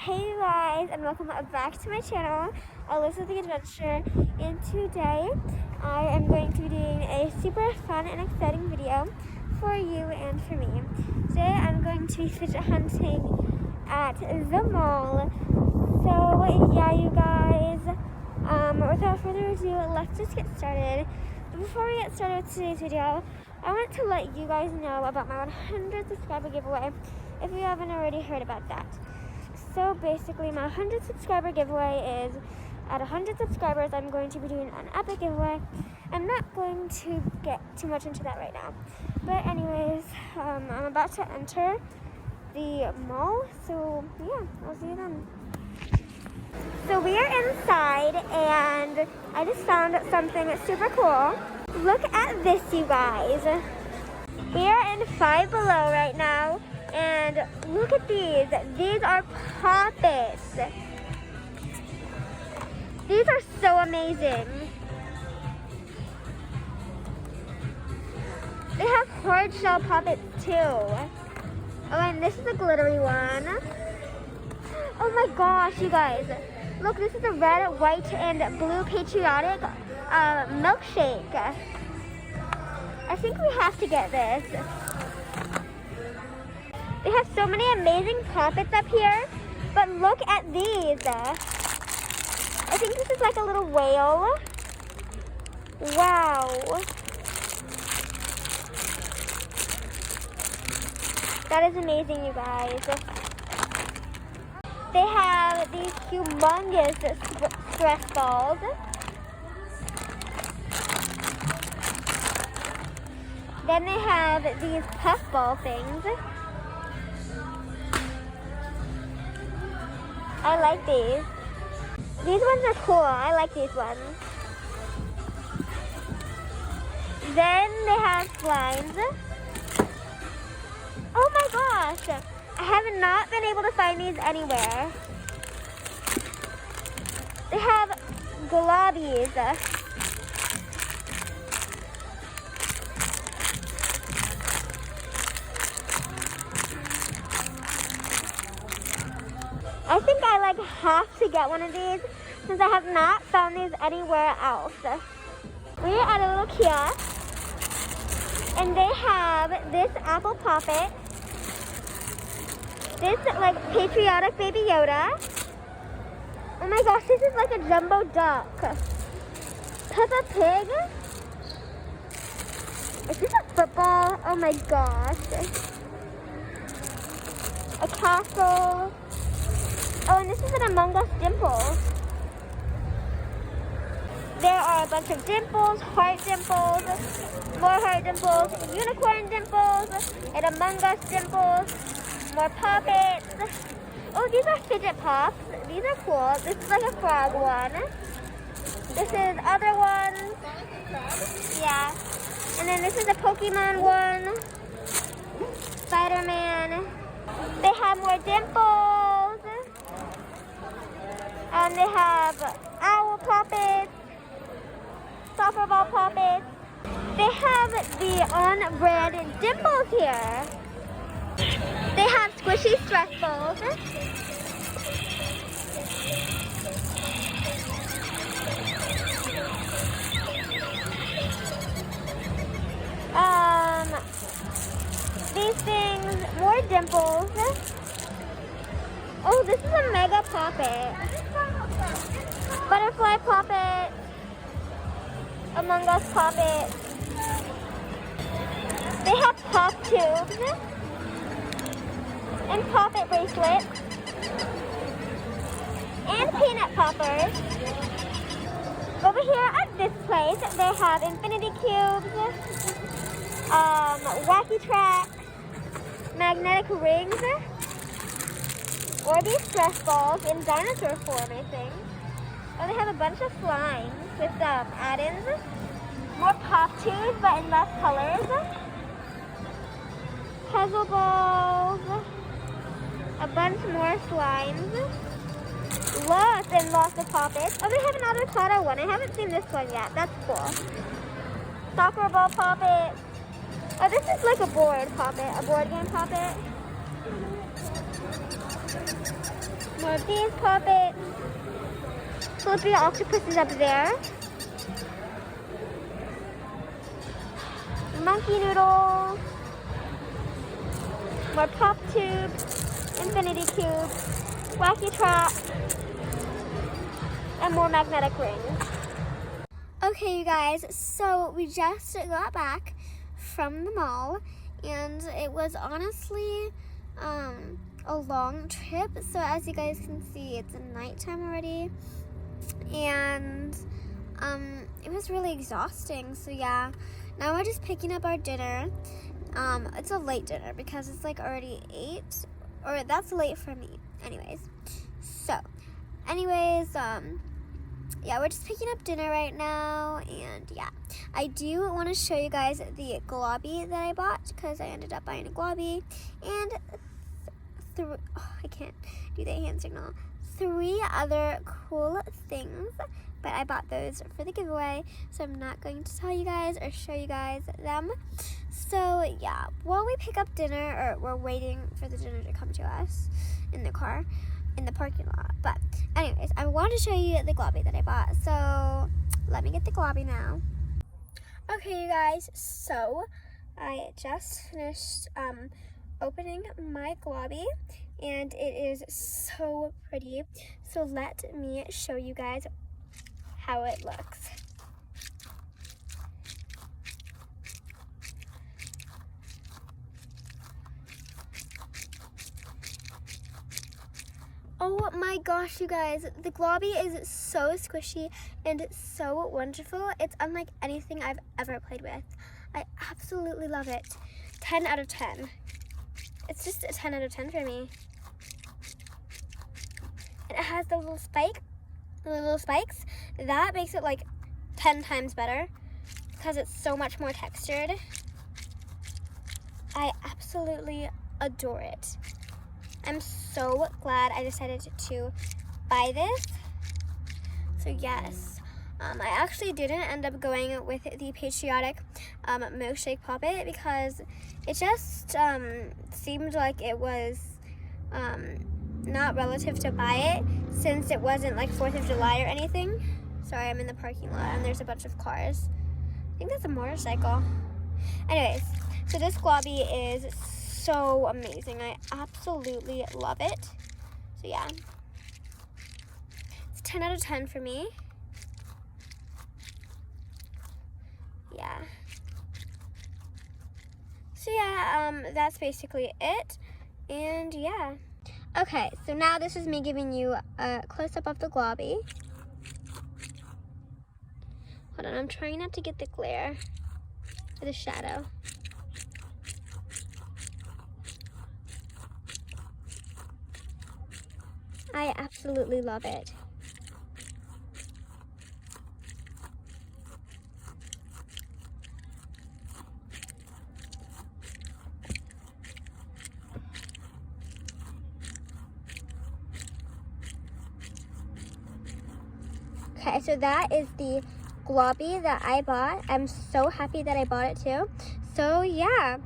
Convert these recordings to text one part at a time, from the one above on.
Hey you guys, and welcome back to my channel, Elizabeth the Adventure. And today I am going to be doing a super fun and exciting video for you and for me. Today I'm going to be fidget hunting at the mall. So yeah, you guys, without further ado, let's just get started. But before we get started with today's video, I want to let you guys know about my 100 subscriber giveaway if you haven't already heard about that. So basically, my 100 subscriber giveaway is at 100 subscribers, I'm going to be doing an epic giveaway. I'm not going to get too much into that right now. But anyways, I'm about to enter the mall. So yeah, I'll see you then. So we are inside and I just found something super cool. Look at this, you guys. We are in Five Below right now. And look at these. These are poppets. These are so amazing. They have hard shell poppets too. Oh, and this is a glittery one. Oh my gosh, you guys. Look, this is a red, white, and blue patriotic milkshake. I think we have to get this. They have so many amazing poppets up here, but look at these. I think this is like a little whale. Wow. That is amazing, you guys. They have these humongous stress balls. Then they have these puffball things. I like these. These ones are cool. I like these ones. Then they have slimes. Oh my gosh. I have not been able to find these anywhere. They have globbies. I think I have to get one of these since I have not found these anywhere else. We are at a little kiosk and they have this apple poppet, this patriotic baby Yoda. Oh my gosh, this is like a jumbo duck. Peppa Pig. Is this a football? Oh my gosh. A castle. Oh, and this is an Among Us dimple. There are a bunch of dimples, heart dimples, more heart dimples, unicorn dimples, and Among Us dimples, more poppets. Oh, these are fidget pops. These are cool. This is like a frog one. This is other ones. Yeah. And then this is a Pokemon one. Spider-Man. They have more dimples. And they have owl poppets, soccer ball poppets. They have the on-brand dimples here. They have squishy stress balls. These things, more dimples. Oh, this is a mega poppet. Butterfly poppet. Among Us poppet. They have pop tubes and poppet bracelets and peanut poppers. Over here at this place, they have infinity cubes, wacky tracks, magnetic rings, or these stress balls in dinosaur form, I think. Oh, they have a bunch of slimes with add-ins. More pop tubes, but in less colors. Puzzle balls. A bunch more slimes. Lots and lots of poppets. Oh, they have an avocado one. I haven't seen this one yet. That's cool. Soccer ball poppet. Oh, this is like a board poppet. A board game poppet. More of these puppets. Flippy octopuses up there. Monkey noodle. More pop tubes. Infinity cubes. Wacky trap. And more magnetic rings. Okay, you guys, so we just got back from the mall, and it was honestly a long trip. So as you guys can see, it's nighttime already, and it was really exhausting. So yeah, now we're just picking up our dinner. It's a late dinner because it's like already 8, or that's late for me anyways. So anyways, yeah, we're just picking up dinner right now, and yeah, I do want to show you guys the globby that I bought, because I ended up buying a globby, and I can't do the hand signal. 3 other cool things, but I bought those for the giveaway, so I'm not going to tell you guys or show you guys them. So yeah, while we pick up dinner, or we're waiting for the dinner to come to us in the car, in the parking lot. But anyways, I want to show you the globby that I bought. So let me get the globby now. Okay, you guys, so I just finished opening my globby, and it is so pretty. So let me show you guys how it looks. Oh my gosh, you guys, the globby is so squishy and so wonderful. It's unlike anything I've ever played with. I absolutely love it. 10 out of 10. It's just a 10 out of 10 for me. And it has the little spikes. That makes it like 10 times better because it's so much more textured. I absolutely adore it. I'm so glad I decided to buy this. So yes, I actually didn't end up going with the patriotic milkshake puppet because it just seemed like it was not relative to buy it, since it wasn't like 4th of July or anything. Sorry, I'm in the parking lot and there's a bunch of cars. I think that's a motorcycle. Anyways, so this globby is so amazing. I absolutely love it. So yeah, it's 10 out of 10 for me. Yeah. So yeah, that's basically it. And yeah. Okay, so now this is me giving you a close-up of the globby. Hold on, I'm trying not to get the glare or the shadow. I absolutely love it. Okay, so that is the globby that I bought. I'm so happy that I bought it too. So yeah.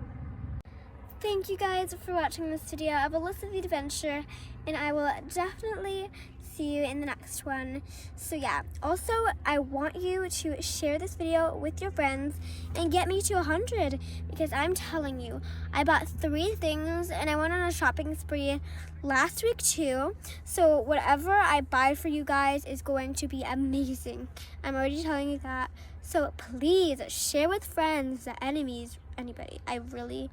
Thank you guys for watching this video of Alyssa the Adventure, and I will definitely see you in the next one. So yeah, also I want you to share this video with your friends and get me to 100, because I'm telling you, I bought 3 things and I went on a shopping spree last week too. So whatever I buy for you guys is going to be amazing. I'm already telling you that. So please share with friends, enemies, anybody. I really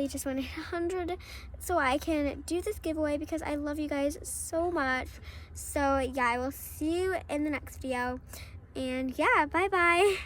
just want to hit 100 so I can do this giveaway, because I love you guys so much. So yeah, I will see you in the next video. And yeah, bye bye.